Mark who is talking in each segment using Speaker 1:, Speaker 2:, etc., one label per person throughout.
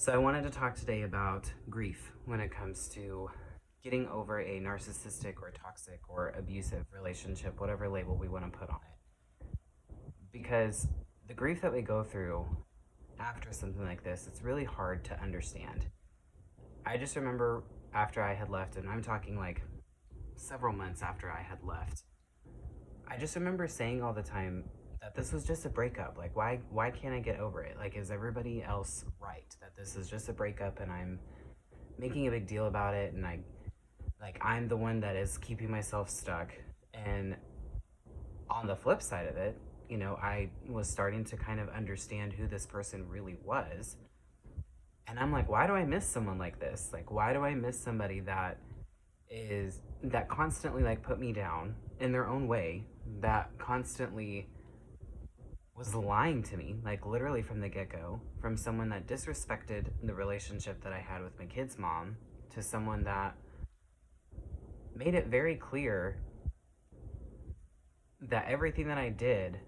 Speaker 1: So I wanted to talk today about grief when it comes to getting over a narcissistic or toxic or abusive relationship, whatever label we want to put on it. Because the grief that we go through after something like this, it's really hard to understand. I just remember after I had left, and I'm talking like several months after I had left, I just remember saying all the time that this was just a breakup. Like, why can't I get over it? Like, is everybody else right that this is just a breakup and I'm making a big deal about it, and I'm the one that is keeping myself stuck. And on the flip side of it, I was starting to kind of understand who this person really was. And I'm like, why do I miss someone like this? Like, why do I miss somebody that constantly like put me down in their own way, that constantly was lying to me, like literally from the get-go, from someone that disrespected the relationship that I had with my kid's mom to someone that made it very clear that everything that I did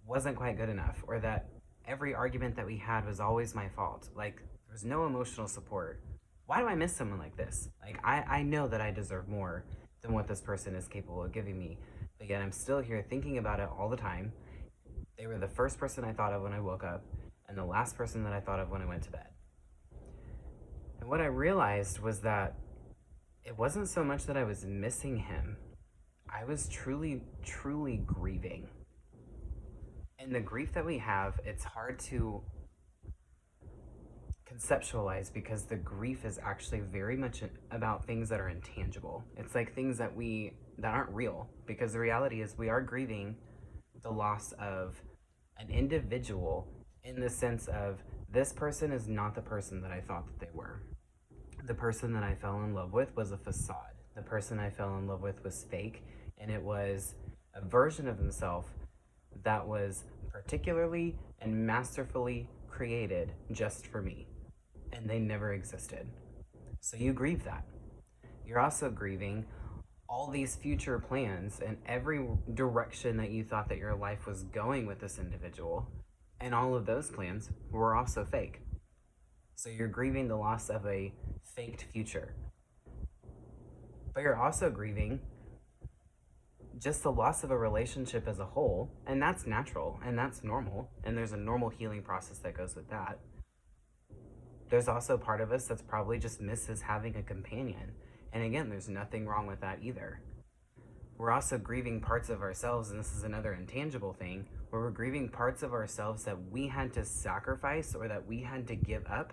Speaker 1: wasn't quite good enough, or that every argument that we had was always my fault. Like, there was no emotional support. Why do I miss someone like this? Like, I know that I deserve more than what this person is capable of giving me, but yet I'm still here thinking about it all the time. They were the first person I thought of when I woke up, and the last person that I thought of when I went to bed. And what I realized was that it wasn't so much that I was missing him. I was truly, truly grieving. And the grief that we have, it's hard to conceptualize because the grief is actually very much about things that are intangible. It's like things that aren't real, because the reality is we are grieving the loss of an individual, in the sense of, this person is not the person that I thought that they were. The person that I fell in love with was a facade. The person I fell in love with was fake, and it was a version of himself that was particularly and masterfully created just for me, and they never existed. So you grieve that. You're also grieving all these future plans and every direction that you thought that your life was going with this individual, and all of those plans were also fake. So you're grieving the loss of a faked future. But you're also grieving just the loss of a relationship as a whole, and that's natural and that's normal, and there's a normal healing process that goes with that. There's also part of us that's probably just misses having a companion, and again, there's nothing wrong with that either. We're also grieving parts of ourselves, and this is another intangible thing, where we're grieving parts of ourselves that we had to sacrifice or that we had to give up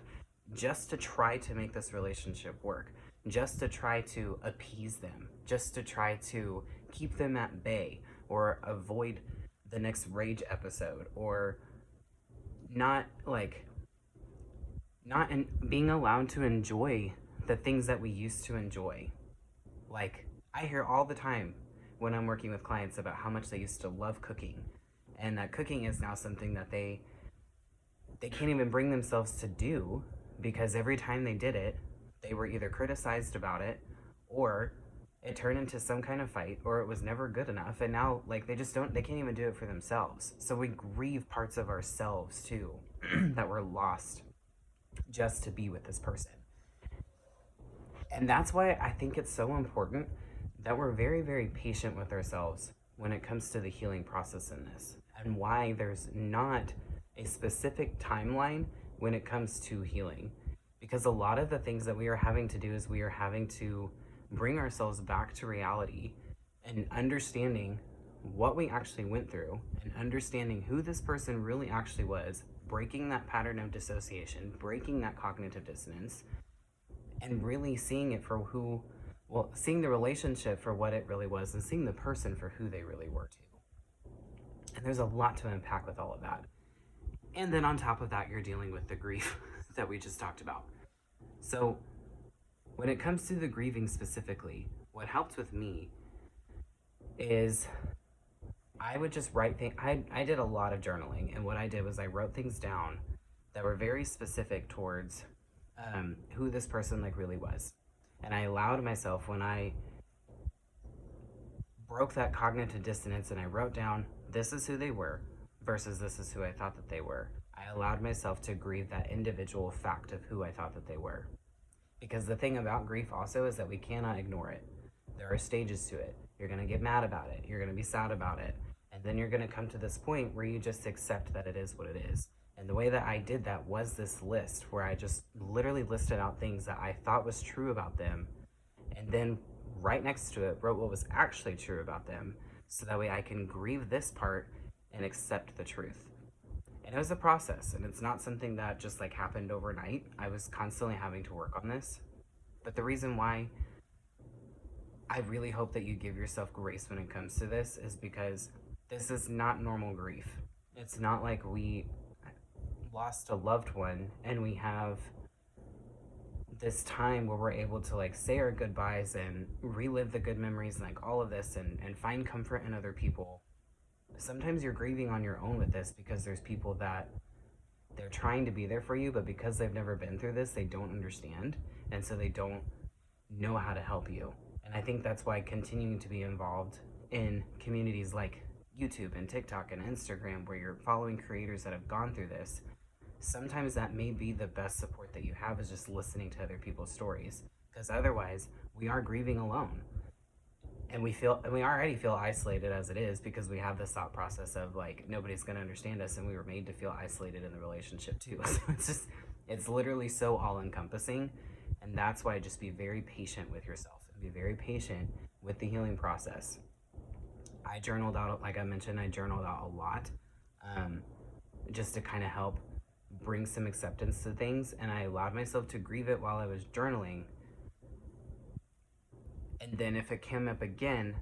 Speaker 1: just to try to make this relationship work, just to try to appease them, just to try to keep them at bay, or avoid the next rage episode, or being allowed to enjoy the things that we used to enjoy. Like, I hear all the time when I'm working with clients about how much they used to love cooking, and that cooking is now something that they can't even bring themselves to do, because every time they did it, they were either criticized about it, or it turned into some kind of fight, or it was never good enough, and now they can't even do it for themselves. So we grieve parts of ourselves too that were lost just to be with this person. And that's why I think it's so important that we're very, very patient with ourselves when it comes to the healing process in this, and why there's not a specific timeline when it comes to healing. Because a lot of the things that we are having to do is we are having to bring ourselves back to reality and understanding what we actually went through, and understanding who this person really actually was, breaking that pattern of dissociation, breaking that cognitive dissonance, and really seeing it for seeing the relationship for what it really was, and seeing the person for who they really were too. And there's a lot to unpack with all of that. And then on top of that, you're dealing with the grief that we just talked about. So when it comes to the grieving specifically, what helped with me is I would just write things. I did a lot of journaling, and what I did was I wrote things down that were very specific towards who this person really was. And I allowed myself, when I broke that cognitive dissonance and I wrote down, this is who they were versus this is who I thought that they were, I I allowed myself to grieve that individual fact of who I thought that they were. Because the thing about grief also is that we cannot ignore it. There are stages to it. You're going to get mad about it. You're going to be sad about it. And then you're going to come to this point where you just accept that it is what it is. And the way that I did that was this list where I just literally listed out things that I thought was true about them. And then right next to it wrote what was actually true about them. So that way I can grieve this part and accept the truth. And it was a process, and it's not something that just like happened overnight. I was constantly having to work on this. But the reason why I really hope that you give yourself grace when it comes to this is because this is not normal grief. It's not like we lost a loved one and we have this time where we're able to like say our goodbyes and relive the good memories and like all of this and find comfort in other people. Sometimes you're grieving on your own with this because there's people that they're trying to be there for you, but because they've never been through this, they don't understand. And so they don't know how to help you. And I think that's why continuing to be involved in communities like YouTube and TikTok and Instagram, where you're following creators that have gone through this, sometimes that may be the best support that you have, is just listening to other people's stories. Because otherwise, we are grieving alone. And we already feel isolated as it is, because we have this thought process of like, nobody's going to understand us, and we were made to feel isolated in the relationship too. So it's literally so all encompassing. And that's why just be very patient with yourself and be very patient with the healing process. I journaled out, like I mentioned, I journaled out a lot, just to kind of help bring some acceptance to things. And I allowed myself to grieve it while I was journaling. And then if it came up again,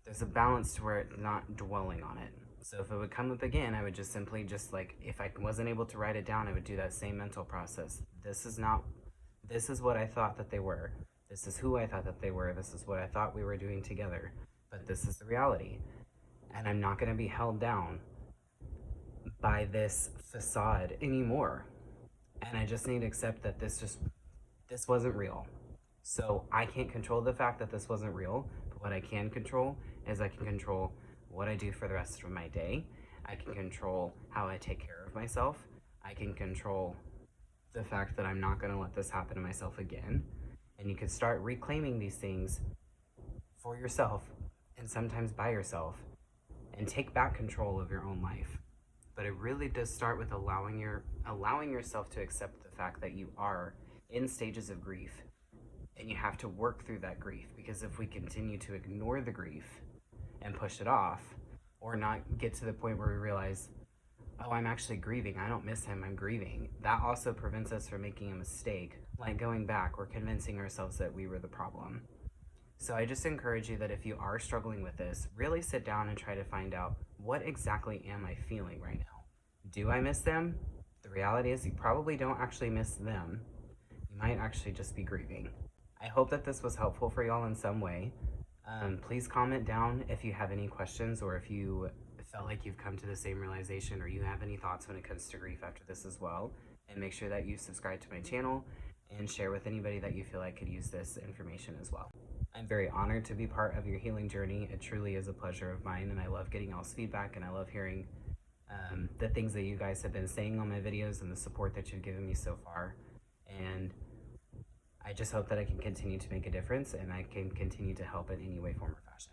Speaker 1: there's a balance to where it's not dwelling on it. So if it would come up again, I would just simply like, if I wasn't able to write it down, I would do that same mental process. This is what I thought that they were. This is who I thought that they were. This is what I thought we were doing together. But this is the reality. And I'm not going to be held down by this facade anymore. And I just need to accept that this wasn't real. So I can't control the fact that this wasn't real, but what I can control is I can control what I do for the rest of my day. I can control how I take care of myself. I can control the fact that I'm not going to let this happen to myself again. And you can start reclaiming these things for yourself, and sometimes by yourself, and take back control of your own life. But it really does start with allowing yourself to accept the fact that you are in stages of grief. And you have to work through that grief, because if we continue to ignore the grief and push it off, or not get to the point where we realize, oh, I'm actually grieving, I don't miss him, I'm grieving, that also prevents us from making a mistake, like going back or convincing ourselves that we were the problem. So I just encourage you that if you are struggling with this, really sit down and try to find out, what exactly am I feeling right now? Do I miss them? The reality is you probably don't actually miss them. You might actually just be grieving. I hope that this was helpful for y'all in some way. Please comment down if you have any questions, or if you felt like you've come to the same realization, or you have any thoughts when it comes to grief after this as well. And make sure that you subscribe to my channel and share with anybody that you feel like could use this information as well. I'm very honored to be part of your healing journey. It truly is a pleasure of mine, and I love getting y'all's feedback, and I love hearing the things that you guys have been saying on my videos and the support that you've given me so far. And I just hope that I can continue to make a difference, and I can continue to help in any way, form, or fashion.